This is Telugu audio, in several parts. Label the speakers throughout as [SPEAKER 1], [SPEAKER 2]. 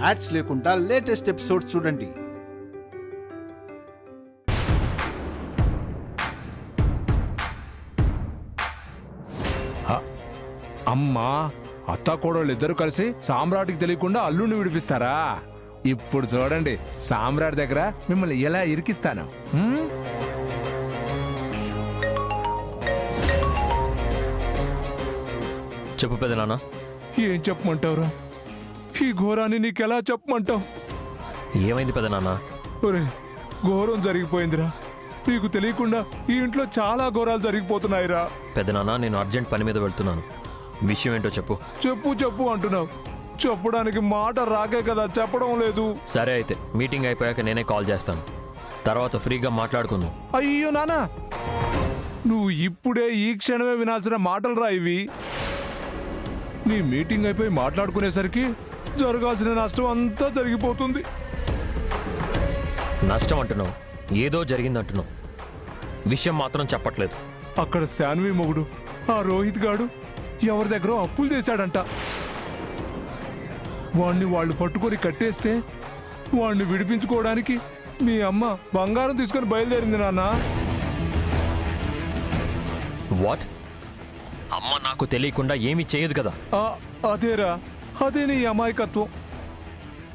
[SPEAKER 1] యాడ్స్ లేకుండా లేటెస్ట్ ఎపిసోడ్స్ చూడండి.
[SPEAKER 2] అమ్మా, అత్త కోడళ్ళు ఇద్దరు కలిసి సామ్రాట్కి తెలియకుండా అల్లుడిని విడిపిస్తారా? ఇప్పుడు చూడండి సామ్రాట్ దగ్గర మిమ్మల్ని ఎలా ఇరికిస్తాను.
[SPEAKER 3] చెప్పు పెదనాన్న.
[SPEAKER 2] ఏం చెప్పమంటావురా? ఈ ఘోరాన్ని నీకెలా చెప్పమంటావు?
[SPEAKER 3] ఏమైంది పెదనాన్న?
[SPEAKER 2] ఒరే, ఘోరం జరిగిపోయిందిరా. నీకు తెలియకుండా ఈ ఇంట్లో చాలా ఘోరాలు జరిగిపోతున్నాయిరా.
[SPEAKER 3] పెదనాన్న, నేను అర్జెంట్ పని మీద వెళ్తున్నాను. విషయం ఏంటో చెప్పు.
[SPEAKER 2] చెప్పు చెప్పు అంటున్నావు, చెప్పడానికి మాట రాకే కదా చెప్పడం లేదు.
[SPEAKER 3] సరే అయితే మీటింగ్ అయిపోయాక నేనే కాల్ చేస్తాను, తర్వాత ఫ్రీగా మాట్లాడుకుందాం.
[SPEAKER 2] అయ్యో నానా, నువ్వు ఇప్పుడే ఈ క్షణమే వినాల్సిన మాటలు రా ఇవి. నీ మీటింగ్ అయిపోయి మాట్లాడుకునేసరికి జరగాల్సిన నష్టం అంతా జరిగిపోతుంది.
[SPEAKER 3] నష్టం అంటున్నావు, ఏదో జరిగిందంటున్నావు, విషయం మాత్రం చెప్పట్లేదు.
[SPEAKER 2] అక్కడ శాన్వి మొగుడు ఆ రోహిత్ గాడు ఎవరి దగ్గర అప్పులు చేశాడంట. వాణ్ణి వాళ్ళు పట్టుకొని కట్టేస్తే వాణ్ణి విడిపించుకోవడానికి మీ అమ్మ బంగారం తీసుకొని బయలుదేరింది నాన్న.
[SPEAKER 3] వాట్? అమ్మ నాకు తెలియకుండా ఏమీ చేయదు కదా?
[SPEAKER 2] అదేరా, అదే నీ అమాయకత్వం.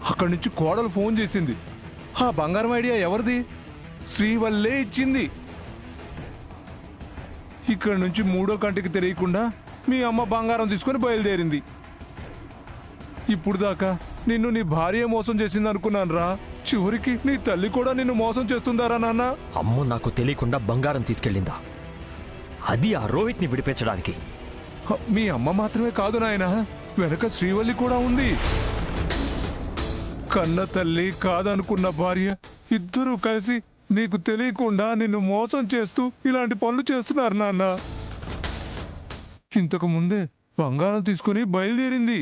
[SPEAKER 2] అక్కడి నుంచి కోడలు ఫోన్ చేసింది. ఆ బంగారం ఐడియా ఎవరిది? శ్రీవల్లే ఇచ్చింది. ఇక్కడి నుంచి మూడో కంటికి తెలియకుండా మీ అమ్మ బంగారం తీసుకొని బయలుదేరింది. ఇప్పుడు దాకా నిన్ను నీ భార్య మోసం చేసింది అనుకున్నాను రా. చివరికి నీ తల్లి కూడా నిన్ను మోసం చేస్తుందారా నాన్న?
[SPEAKER 3] అమ్మ నాకు తెలియకుండా బంగారం తీసుకెళ్ళిందా? అది ఆ రోహిత్ని విడిపించడానికి.
[SPEAKER 2] మీ అమ్మ మాత్రమే కాదు నాయన, వెనక శ్రీవల్లి కూడా ఉంది. కన్న తల్లి కాదనుకున్న భార్య ఇద్దరూ కలిసి నీకు తెలియకుండా నిన్ను మోసం చేస్తూ ఇలాంటి పనులు చేస్తున్నారు నాన్న. ఇంతకు ముందే బంగారం తీసుకుని బయలుదేరింది.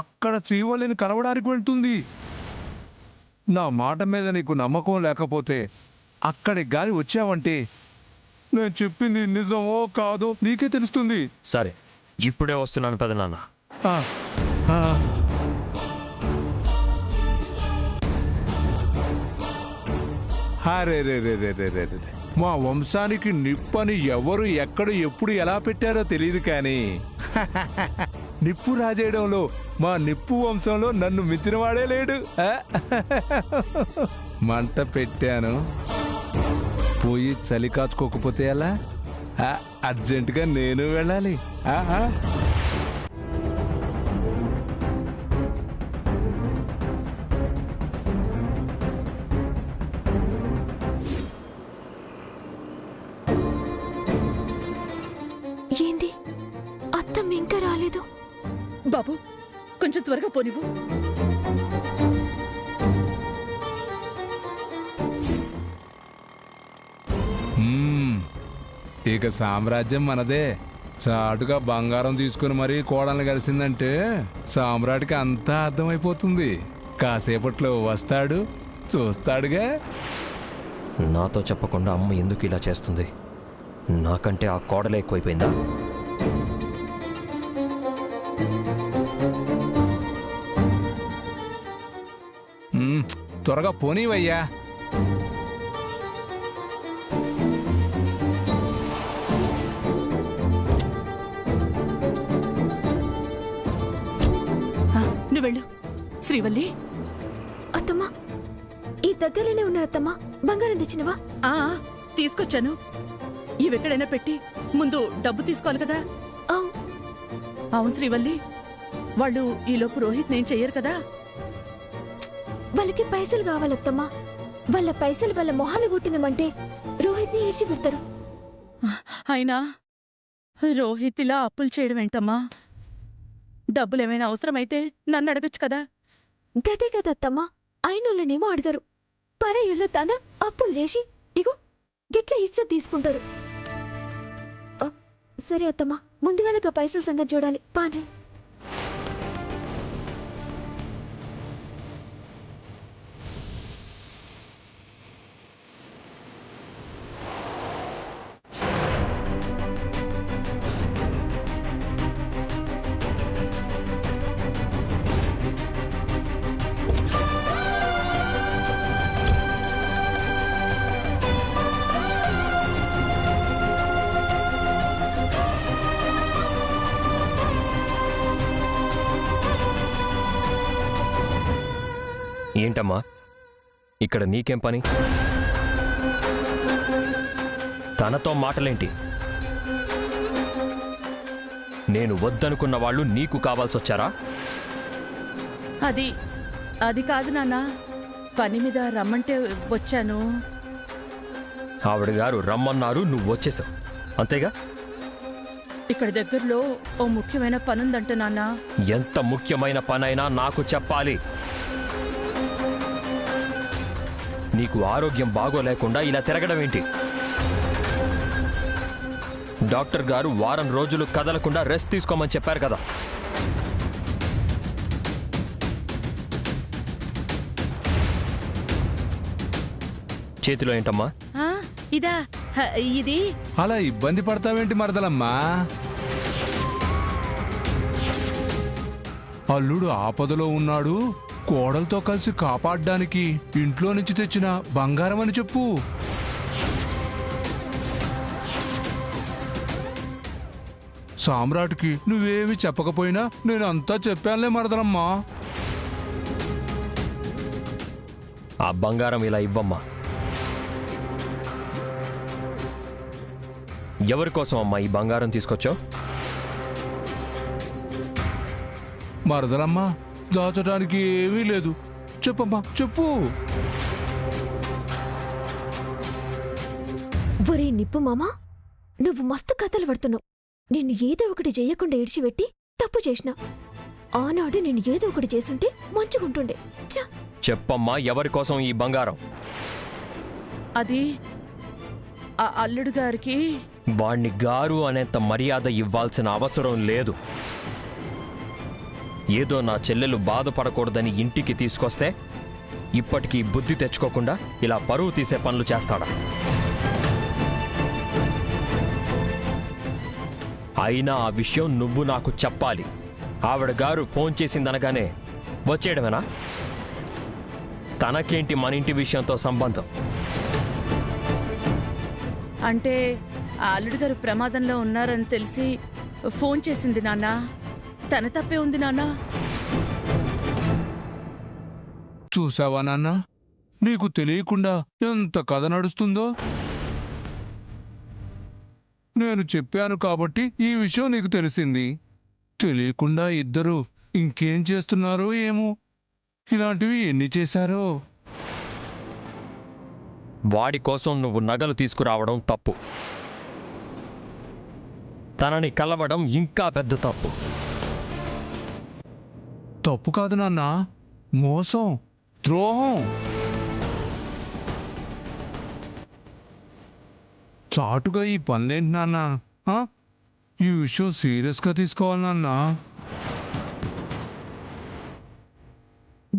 [SPEAKER 2] అక్కడ శ్రీవల్లిని కలవడానికి వెళ్తుంది. నా మాట మీద నీకు నమ్మకం లేకపోతే అక్కడికి గాని వచ్చావంటే నేను చెప్పింది నిజమో కాదో నీకే తెలుస్తుంది.
[SPEAKER 3] సరే, ఇప్పుడే వస్తున్నాను పెదనాన్న. మా వంశానికి నిప్పని ఎవరు ఎక్కడ ఎప్పుడు ఎలా పెట్టారో తెలియదు కానీ నిప్పు రాజేయడంలో మా నిప్పు వంశంలో నన్ను మించిన వాడే లేడు. మంట పెట్టాను, పోయి చలి కాచుకోకపోతే ఎలా? అర్జెంటుగా నేను వెళ్ళాలి.
[SPEAKER 4] ఏంది అత్తమ్మ ఇంకా రాలేదు?
[SPEAKER 5] బాబు, కొంచెం త్వరగా పోనివ్వు.
[SPEAKER 2] ఇక సామ్రాజ్యం మనదే. చాటుగా బంగారం తీసుకుని మరీ కోడల్ని కలిసిందంటే సామ్రాట్కి అంతా అర్థమైపోతుంది. కాసేపట్లో వస్తాడు, చూస్తాడుగా.
[SPEAKER 3] నాతో చెప్పకుండా అమ్మ ఎందుకు ఇలా చేస్తుంది? నాకంటే ఆ కోడలే ఎక్కువైపోయిందా?
[SPEAKER 2] త్వరగా పోనీవయ్యా.
[SPEAKER 5] నువ్వు వెళ్ళు. శ్రీవల్లి,
[SPEAKER 4] అత్తమ్మా ఈ దగ్గరలోనే ఉన్నారత్తమ్మా. బంగారం తెచ్చినవా?
[SPEAKER 5] తీసుకొచ్చాను. ఇవెక్కడైనా పెట్టి ముందు డబ్బు తీసుకోవాలి కదా. అవును శ్రీవల్లి, వాళ్ళు ఈలోపు రోహిత్ నేను చెయ్యరు కదా.
[SPEAKER 4] వాళ్ళకి పైసలు కావాలత్తమ్మా. వాళ్ళ పైసలు వాళ్ళ మొహాలు కొట్టినమంటే రోహిత్ని ఏడ్చి పెడతారు.
[SPEAKER 5] అయినా రోహిత్ ఇలా అప్పులు చేయడం ఏంటమ్మా? డబ్బులు ఏమైనా అవసరమైతే నన్ను అడగచ్చు కదా.
[SPEAKER 4] గదే కదత్తమ్మా, అయినోళ్ళనేమో అడగరు. పరేళ్ళు తన అప్పులు చేసి ఇగో గిట్ల ఇజ్జత్ తీసుకుంటారు. సరే అత్తమ్మా, ముందుగానే పైసల సంగతి చూడాలి. పాండ్రి.
[SPEAKER 6] ఏంటమ్మా ఇక్కడ నీకేం పని? తనతో మాటలేంటి? నేను వద్దనుకున్న వాళ్ళు నీకు కావాల్సొచ్చారా?
[SPEAKER 5] అది కాదు నాన్న, పని మీద రమ్మంటే వచ్చాను.
[SPEAKER 6] ఆవిడ గారు రమ్మన్నారు, నువ్వు వచ్చేసావు అంతేగా?
[SPEAKER 5] ఇక్కడ దగ్గరలో ఓ ముఖ్యమైన పనుందంట నాన్న.
[SPEAKER 6] ఎంత ముఖ్యమైన పనైనా నాకు చెప్పాలి. నీకు ఆరోగ్యం బాగోలేకుండా ఇలా తిరగడం ఏంటి? డాక్టర్ గారు వారం రోజులు కదలకుండా రెస్ట్ తీసుకోమని చెప్పారు కదా. చేతిలో ఏంటమ్మా?
[SPEAKER 5] ఇదా ఇది
[SPEAKER 3] అలా ఇబ్బంది పడతావేంటి మరదలమ్మా? అల్లుడు ఆపదలో ఉన్నాడు, కోడలతో కలిసి కాపాడడానికి ఇంట్లో నుంచి తెచ్చిన బంగారం అని చెప్పు. సామ్రాట్కి నువ్వేమి చెప్పకపోయినా నేను అంతా చెప్పానులే మరదలమ్మా.
[SPEAKER 6] ఆ బంగారం ఇలా ఇవ్వమ్మా. ఎవరి కోసం అమ్మా ఈ బంగారం తీసుకొచ్చావు?
[SPEAKER 3] మరదలమ్మా, దాచడానికి ఏమీ లేదు. చెప్పమ్మా, చెప్పు.
[SPEAKER 4] ఒరే నిప్పు మామా, నువ్వు మస్తు కథలు పడుతున్నావు. నిన్ను ఏదో ఒకటి చెయ్యకుండా ఇడిచిపెట్టి తప్పు చేసినా. ఆనాడు నిన్ను ఏదో ఒకటి చేసుంటే మంచిగుంటుండే. ఛ!
[SPEAKER 6] చెప్పమ్మా, ఎవరి కోసం ఈ బంగారం?
[SPEAKER 5] అది ఆ అల్లుడు గారికి.
[SPEAKER 6] వాణ్ణి గారు అనేంత మర్యాద ఇవ్వాల్సిన అవసరం లేదు. ఏదో నా చెల్లెలు బాధపడకూడదని ఇంటికి తీసుకొస్తే ఇప్పటికీ బుద్ధి తెచ్చుకోకుండా ఇలా పరువు తీసే పనులు చేస్తాడా? అయినా ఆ విషయం నువ్వు నాకు చెప్పాలి. ఆవిడ గారు ఫోన్ చేసిందనగానే వచ్చేయడమేనా? తనకేంటి మన ఇంటి విషయంతో సంబంధం?
[SPEAKER 5] అంటే ఆ అల్లుడు గారు ప్రమాదంలో ఉన్నారని తెలిసి ఫోన్ చేసింది నాన్న. తన తప్పే ఉంది నాన్న.
[SPEAKER 3] చూసావా నాన్న, నీకు తెలియకుండా ఎంత కథ నడుస్తుందో. నేను చెప్పాను కాబట్టి ఈ విషయం నీకు తెలిసింది. తెలియకుండా ఇద్దరు ఇంకేం చేస్తున్నారో ఏమో. ఇలాంటివి ఎన్ని చేశారో.
[SPEAKER 6] వాడి కోసం నువ్వు నగలు తీసుకురావడం తప్పు. తనని కలవడం ఇంకా పెద్ద తప్పు.
[SPEAKER 3] తప్పు కాదు నాన్న, మోసం, ద్రోహం. చాటుగా ఈ పనులేంటి నాన్న? ఈ విషయం సీరియస్గా తీసుకోవాలి నాన్న.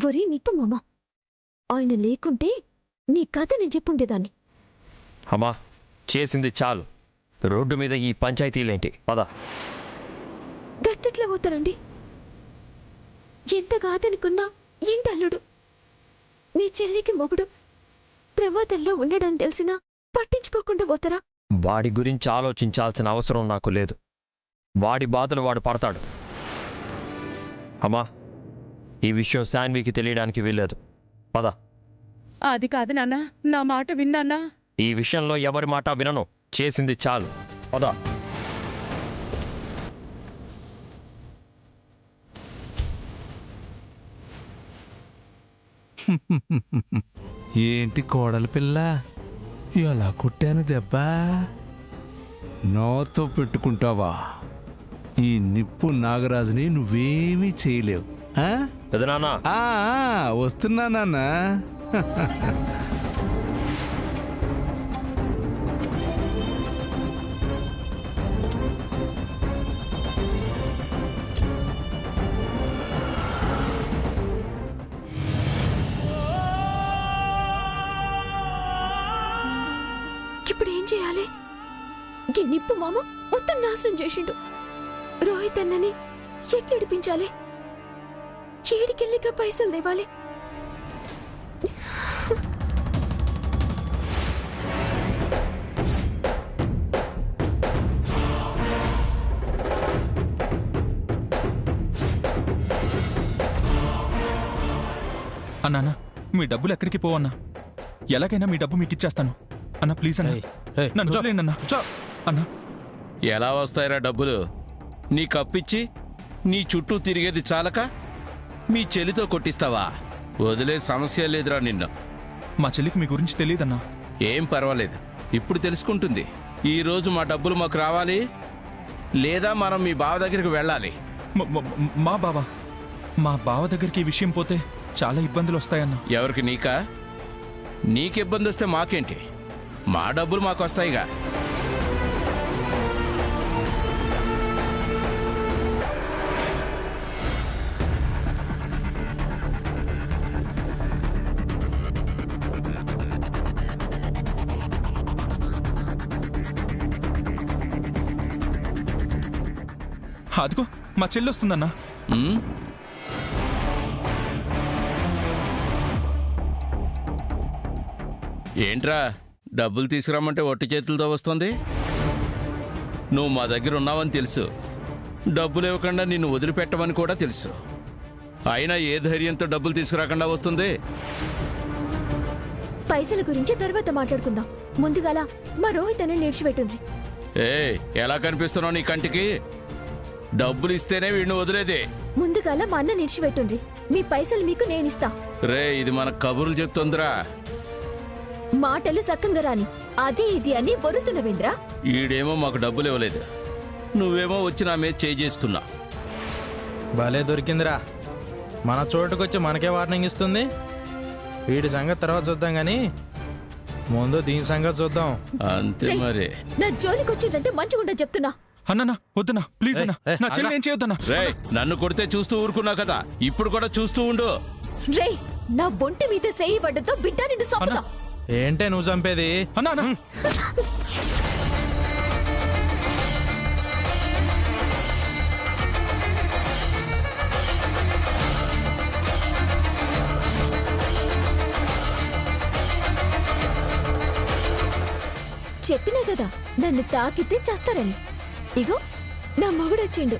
[SPEAKER 4] ఒరే నిప్పు మామా, ఆయన లేకుంటే నీ కథ నేను చెప్పుండేదాన్ని.
[SPEAKER 6] అమ్మా, చేసింది చాలు. రోడ్డు మీద ఈ పంచాయతీలేంటి? పద.
[SPEAKER 4] గట్టెట్లా పోతారండి? ఎంత కాదనుకున్నా ఏంటి అల్లుడు, మీ చెల్లికి మొగుడు ప్రమాదంలో ఉండడం తెలిసినా పట్టించుకోకుండా పోతారా?
[SPEAKER 6] వాడి గురించి ఆలోచించాల్సిన అవసరం నాకు లేదు. వాడి బాధలు వాడు పడతాడు. అమ్మా, ఈ విషయం శాన్వికి తెలియడానికి వీల్లేదు. పద.
[SPEAKER 5] అది కాదు నాన్న, నా మాట విన్నానా?
[SPEAKER 6] ఈ విషయంలో ఎవరి మాట వినను. చేసింది చాలు. పద.
[SPEAKER 3] ఏంటి కోడలి పిల్ల, ఎలా కొట్టాను దెబ్బ? నాతో పెట్టుకుంటావా? ఈ నిప్పు నాగరాజుని నువ్వేమీ చేయలేవు.
[SPEAKER 6] పెదనాన్న,
[SPEAKER 3] వస్తున్నా నాన్న.
[SPEAKER 4] ఇప్పుడు ఏం చేయాలి? ఈ నిప్పు మామ మొత్తం నాశనం చేసిండు. రోహిత్ అన్నని ఎట్లడిపించాలి? ఏడికెళ్ళిక పైసలు దేవాలి?
[SPEAKER 7] అన్నానా మీ డబ్బులు ఎక్కడికి పోవన్నా? ఎలాగైనా మీ డబ్బు మీకు ఇచ్చేస్తాను అన్న. ప్లీజ్ అన్న, నన్ను వదిలేయండి అన్న. అన్న
[SPEAKER 8] ఎలా వస్తాయిరా డబ్బులు? నీ కప్పిచ్చి నీ చుట్టూ తిరిగేది చాలక మీ చెల్లితో కొట్టిస్తావా? వదిలే సమస్య లేదురా నిన్ను.
[SPEAKER 7] మా చెల్లికి మీ గురించి తెలియదన్నా.
[SPEAKER 8] ఏం పర్వాలేదు, ఇప్పుడు తెలుసుకుంటుంది. ఈరోజు మా డబ్బులు మాకు రావాలి, లేదా మనం మీ బావ దగ్గరికి వెళ్ళాలి.
[SPEAKER 7] మా బావ దగ్గరికి ఈ విషయం పోతే చాలా ఇబ్బందులు వస్తాయన్న.
[SPEAKER 8] ఎవరికి? నీకా? నీకు ఇబ్బంది వస్తే మాకేంటి? మా డబ్బులు మాకు వస్తాయిగా.
[SPEAKER 7] అదిగో మా చెల్లి వస్తుందన్నా.
[SPEAKER 8] ఉమ్? ఏంట్రా డబ్బులు తీసుకురమ్మంటే ఒట్టి చేతులతో వస్తుంది? నువ్వు మా దగ్గర ఉన్నావని తెలుసు, డబ్బులు ఇవ్వకుండా నిన్ను వదిలిపెట్టమని కూడా తెలుసు. అయినా ఏ ధైర్యంతో డబ్బులు తీసుకురాకుండా వస్తుంది?
[SPEAKER 4] పైసల గురించి తర్వాత మాట్లాడుకుందాం. ముందుగాల మా రోహిత్ అని నిడిచిపెట్టుంది.
[SPEAKER 8] ఎలా కనిపిస్తున్నావు నీ కంటికి? డబ్బులు ఇస్తేనే వీడిని వదిలేదే.
[SPEAKER 4] ముందుగాల మా అన్న నిడిచిపెట్టుంది. మీ పైసలు మీకు నేనిస్తా.
[SPEAKER 8] ఇది మన కబుర్లు చెప్తుందిరా.
[SPEAKER 4] మాటలు సక్కంగా రాని అది ఇది అని బొరుతున్నవేంద్రా.
[SPEAKER 8] ఈడేమో మాకు డబ్బులు ఇవ్వలేదు, నువ్వేమో వచ్చి నా మీద చేయి చేసుకున్నా.
[SPEAKER 9] భలే దొరికిందిరా. మన చోటుకొచ్చి మనకే వార్నింగ్ ఇస్తుంది. వీడి సంగతి తర్వాత చూద్దాం గాని ముందు దీని సంగతి చూద్దాం.
[SPEAKER 8] అంతే మరి.
[SPEAKER 4] నా జోలికి వచ్చిందంటే మంచిగుండా చెప్తున్నా.
[SPEAKER 7] అన్నా వద్దన్నా, ప్లీజ్ అన్నా, నా చెల్లి ఏం చేయొద్దన్నా.
[SPEAKER 8] నన్ను కొడితే చూస్తూ ఊరుకున్నా కదా, ఇప్పుడు కూడా చూస్తూ ఉండు.
[SPEAKER 4] రే, నా బొంటి మీద సేయి పడ్డతో బిడ్డ నిన్ను సంపుతా.
[SPEAKER 9] ఏంటే నువ్వు చంపేది?
[SPEAKER 7] అన్నా
[SPEAKER 4] చెప్పినా కదా నన్ను తాకితే చేస్తారని. ఇగో నా మొగుడొచ్చిండు.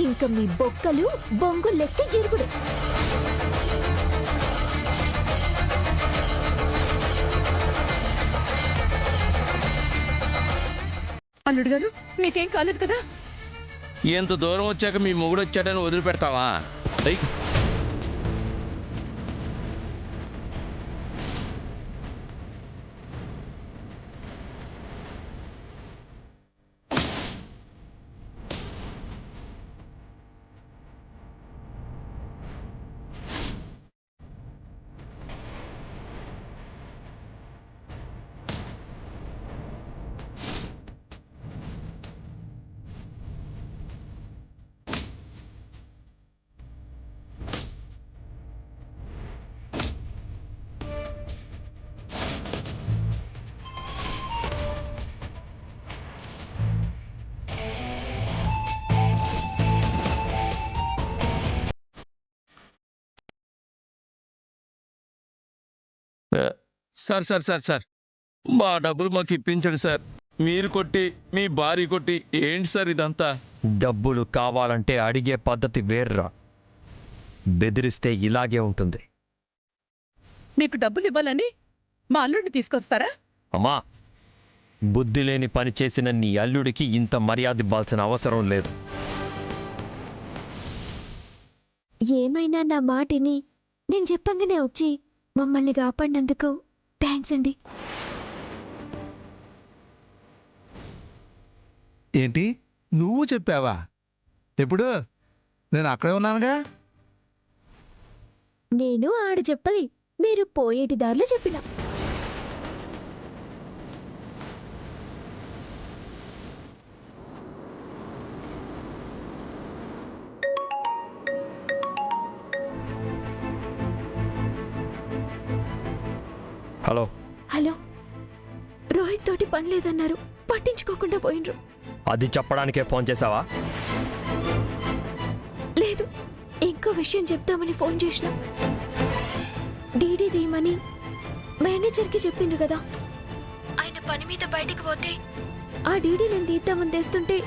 [SPEAKER 4] ఇంక మీ బొక్కలు బొంగు లెక్క ఎరుగుడే.
[SPEAKER 5] అల్లుడు గారు, మీకేం కాలేదు కదా?
[SPEAKER 8] ఎంత దూరం వచ్చాక మీ మొగుడు వచ్చాడని వదిలిపెడతావా? సార్ సార్ సార్ సార్ మా డబ్బులు మాకు ఇప్పించండి సార్. మీరు కొట్టి మీ భార్య కొట్టి ఏంటి సార్ ఇదంతా?
[SPEAKER 6] డబ్బులు కావాలంటే అడిగే పద్ధతి వేర్రా. బెదిరిస్తే ఇలాగే ఉంటుంది.
[SPEAKER 5] మీకు డబ్బులు ఇవ్వాలని మా అల్లుడిని తీసుకొస్తారా?
[SPEAKER 6] అమ్మా, బుద్ధి లేని పని చేసిన నీ అల్లుడికి ఇంత మర్యాద ఇవ్వాల్సిన అవసరం లేదు.
[SPEAKER 4] ఏమైనా నా మాటిని నేను చెప్పంగానే వచ్చి మమ్మల్ని కాపాడినందుకు థ్యాంక్స్ అండి.
[SPEAKER 3] ఏంటి నువ్వు చెప్పావా? ఎప్పుడు? నేను అక్కడే ఉన్నానుగా.
[SPEAKER 4] నేను ఆడ చెప్పలి, మీరు పోయేటి దారిలో చెప్పిన.
[SPEAKER 6] హలో
[SPEAKER 4] హలో, రోహిత్ తోటి పని లేదన్నారు, పట్టించుకోకుండా పోయినరు.
[SPEAKER 6] అది చెప్పడానికే ఫోన్ చేసావా?
[SPEAKER 4] లేదు, ఇంకో విషయం చెప్తామని ఫోన్ చేసిన. డీడీ తీయమని మేనేజర్కి చెప్పిండ్రు కదా. ఆయన పని మీద బయటికి పోతే ఆ డీడీ నేను తీద్దామని తెస్తుంటే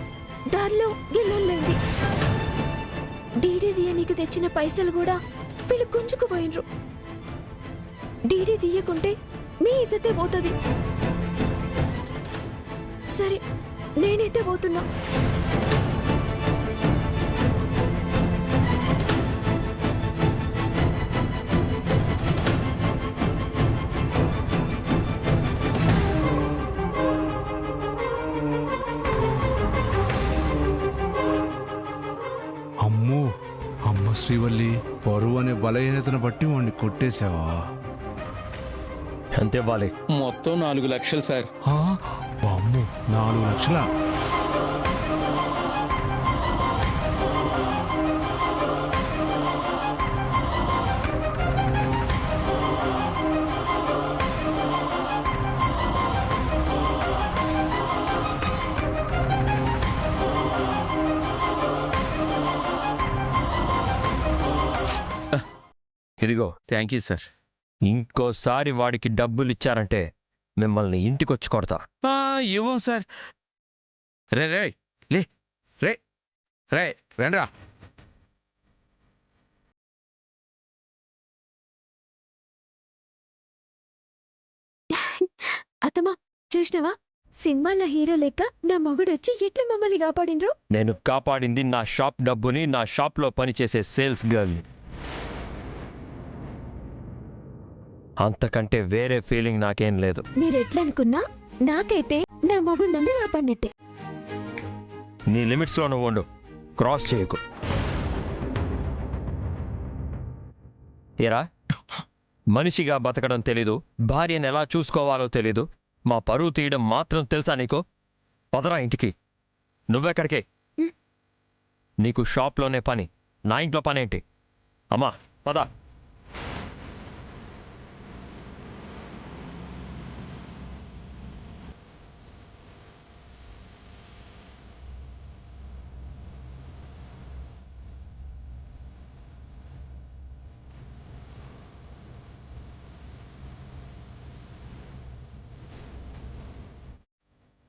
[SPEAKER 4] దారిలో గిల్లొల్లైంది. డీడీ తీయనీకి తెచ్చిన పైసలు కూడా వీళ్ళు గుంజుకుపోయినరు. డీడీ తీయకుంటే మీ ఇజతే పోతుంది. సరే నేనైతే పోతున్నా.
[SPEAKER 3] అమ్మో, అమ్మ శ్రీవల్లి, పరువు అనే బలహీనతను బట్టి వాడిని కొట్టేశావా?
[SPEAKER 6] అంతే బాలే.
[SPEAKER 8] మొత్తం 4 లక్షలు సార్.
[SPEAKER 3] అమ్మో, 4 లక్షల?
[SPEAKER 6] ఇదిగో.
[SPEAKER 8] Thank you sir.
[SPEAKER 6] ఇంకోసారి వాడికి డబ్బులు ఇచ్చారంటే మిమ్మల్ని ఇంటికొచ్చి కొడతా.
[SPEAKER 8] ఇవ్వం సార్. రే రే లే రే రే రండ్రా.
[SPEAKER 4] అత్తమ్మా చూసినావా, సినిమాలో హీరో లెక్క నా మొగుడొచ్చి ఎట్లా మమ్మల్ని కాపాడిండ్రు.
[SPEAKER 6] నేను కాపాడింది నా షాప్ డబ్బుని, నా షాప్లో పనిచేసే సేల్స్ గర్ల్. అంతకంటే వేరే ఫీలింగ్ నాకేం లేదు.
[SPEAKER 4] మీరెట్లనుకున్నా నాకైతే నా మొగుడు నుండి కాపాడినట్టే.
[SPEAKER 6] నీ లిమిట్స్లో నువ్వు ఉండు, క్రాస్ చేయకు. ఏరా, మనిషిగా బతకడం తెలీదు, భార్యను ఎలా చూసుకోవాలో తెలీదు, మా పరువు తీయడం మాత్రం తెలుసా నీకు? పదరా ఇంటికి. నువ్వెక్కడికే? నీకు షాప్లోనే పని, నా ఇంట్లో పనేంటి? అమ్మా పద.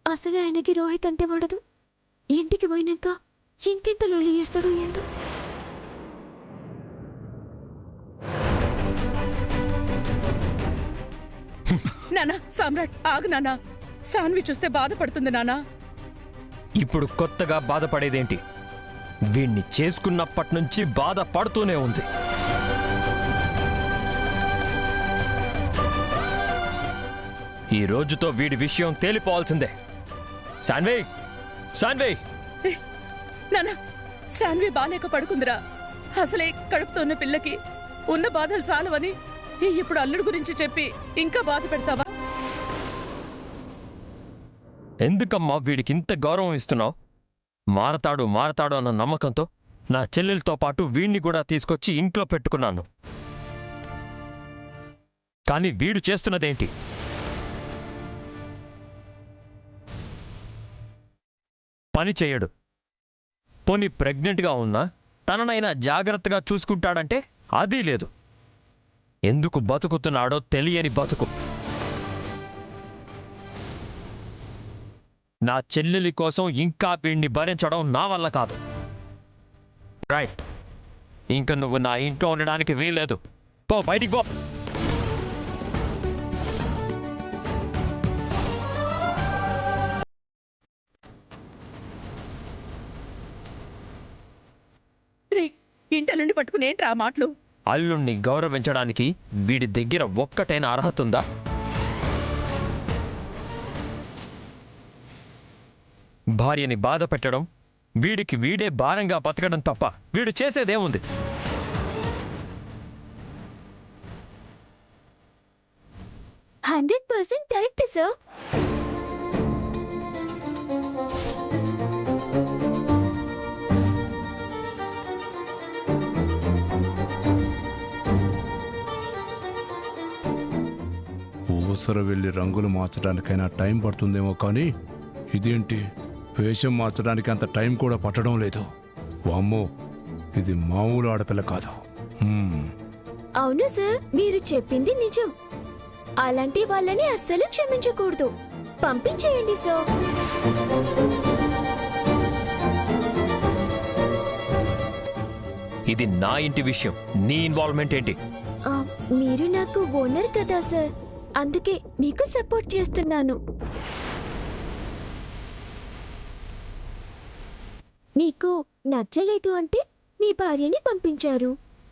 [SPEAKER 4] అసలు ఆయనకి రోహిత్ అంటే పడదు. ఇంటికి పోయినాక ఇంకెంత లొల్లి చేస్తాడు ఏందో.
[SPEAKER 5] నానా సామ్రాట్ ఆగు నానా. సాన్వి చూస్తే బాధపడుతుంది నానా.
[SPEAKER 6] ఇప్పుడు కొత్తగా బాధపడేదేంటి? వీణ్ణి చేసుకున్నప్పటి నుంచి బాధపడుతూనే ఉంది. ఈ రోజుతో వీడి విషయం తేలిపోవాల్సిందే. సాన్వి, సాన్వి!
[SPEAKER 5] నానా సాన్వి బాలేక పడుకుందిరా. అసలే కడుపుతున్న పిల్లకి ఉన్న బాధలు చాలవని ఇప్పుడు అల్లుడు గురించి చెప్పి ఇంకా బాధ పెడతావా?
[SPEAKER 6] ఎందుకమ్మా వీడికి ఇంత గౌరవం ఇస్తున్నావు? మారతాడు మారతాడు అన్న నమ్మకంతో నా చెల్లెలతో పాటు వీణ్ణి కూడా తీసుకొచ్చి ఇంట్లో పెట్టుకున్నాను. కానీ వీడు చేస్తున్నదేంటి? పని చేయడు. పోనీ ప్రెగ్నెంట్గా ఉన్నా తననైనా జాగ్రత్తగా చూసుకుంటాడంటే అదీ లేదు. ఎందుకు బతుకుతున్నాడో తెలియని బతుకు. నా చెల్లెలి కోసం ఇంకా వీణ్ణి భరించడం నా వల్ల కాదు. రైట్, ఇంక నువ్వు నా ఇంట్లో ఉండడానికి వీల్లేదు. పో, బయటికి పో.
[SPEAKER 5] ఇంటలుండి పట్టుకుని ఏంట్రా మాటలు?
[SPEAKER 6] అల్లుణ్ణి గౌరవించడానికి వీడి దగ్గర ఒక్కటైన అర్హత ఉందా? భార్యని బాధ పెట్టడం, వీడికి వీడే భారంగా బతకడం తప్ప వీడు చేసేదేముంది?
[SPEAKER 4] Correct sir.
[SPEAKER 3] ఊసర వెళ్ళి రంగులు మార్చడానికైనా టైం పడుతుందేమో, కానీ ఇదేంటి, వేషం మార్చడానికి అంత టైం కూడా పట్టడం లేదు. వామ్మో, ఇది మామూలు ఆడపిల్ల కాదు.
[SPEAKER 4] అవును సార్, మీరు చెప్పింది నిజం. అలాంటి వాళ్ళని అస్సలు క్షమించకూడదు. పంపించేయండి సార్.
[SPEAKER 6] ఇది నా ఇంటి విషయం, నీ ఇన్వాల్వ్మెంట్ ఏంటి?
[SPEAKER 4] మీరు నాకు ఓనర్ కదా సార్, అందుకే మీకు సపోర్ట్ చేస్తున్నాను. మీకు నచ్చలేదు అంటే మీ భార్యని పంపించారు.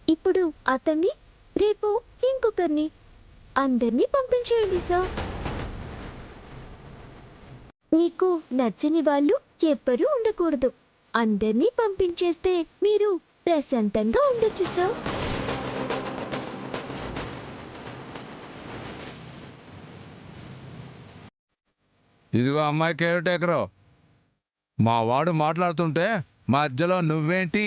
[SPEAKER 4] ఇప్పుడు అతన్ని, రేపు ఇంకొకరిని, అందరినీ పంపించేయండి సార్. మీకు నచ్చని వాళ్ళు ఎవ్వరూ ఉండకూడదు. అందరినీ పంపించేస్తే మీరు ప్రశాంతంగా ఉండొచ్చు సార్.
[SPEAKER 2] ఇదిగో అమ్మాయి కేర్ టేకరు, మా వాడు మాట్లాడుతుంటే మధ్యలో నువ్వేంటి?